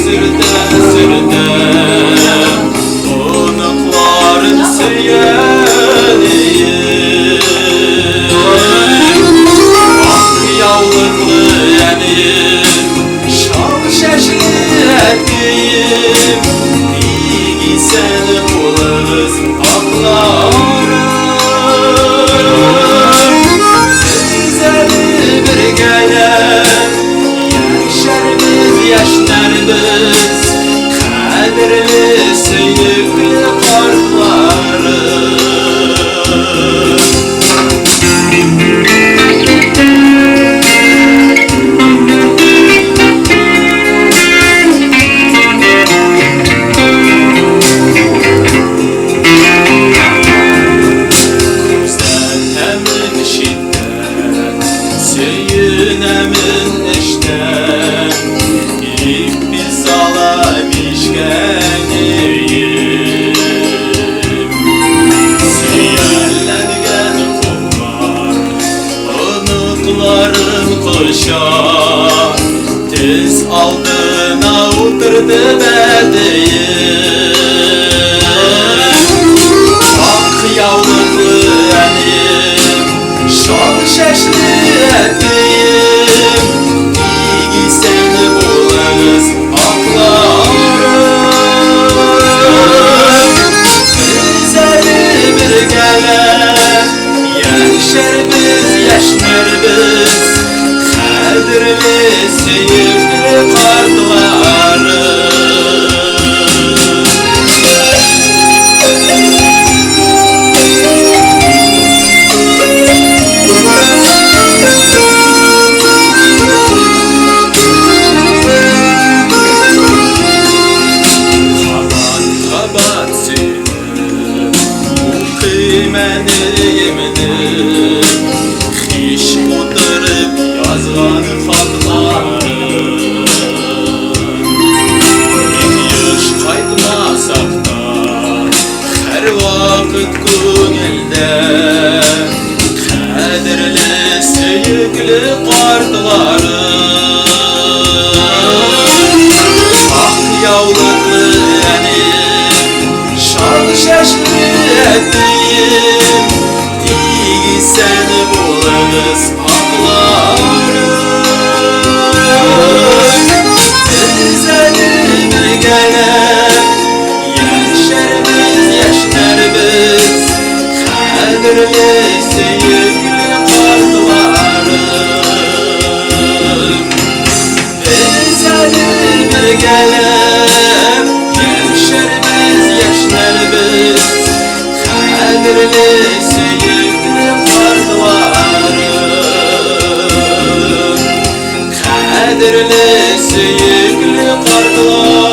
sürte Oныklарын сөенеп Ak yaulıklı әнием Şal çəчле әтием исән булыгыз оныкларын Bizəli bir gələn Yaşarımız, yaşlarımız Kədərli, söyüklü kartlarım Tez aldına oturdu bədiyin Ak yaulıklı əniem Şal çəчле ətiем исән булыгız onıklарын Bizəli bir gələn Yaşarımız, yaşlarımız Kədərli, söyüklü kartlarım Kabat-kabat söylüp Okuyum əniemini Hiç oturup yazgan fatlarım Yaş kaytmasak da her vakit gönülde Kədərli, söyüklü kartlarım Ak yaulıklı əniem Şal çəчле ətiem исән булыгыз onıklарын Bizəli bir gələn Yaşarımız, yaşlarımız Kədərli, söyüklü kartlarım Bizəli bir gələn Yaşarımız, yaşlarımız Kədərli, söyüklü kartlarım Kədərli, söyüklü kartlarım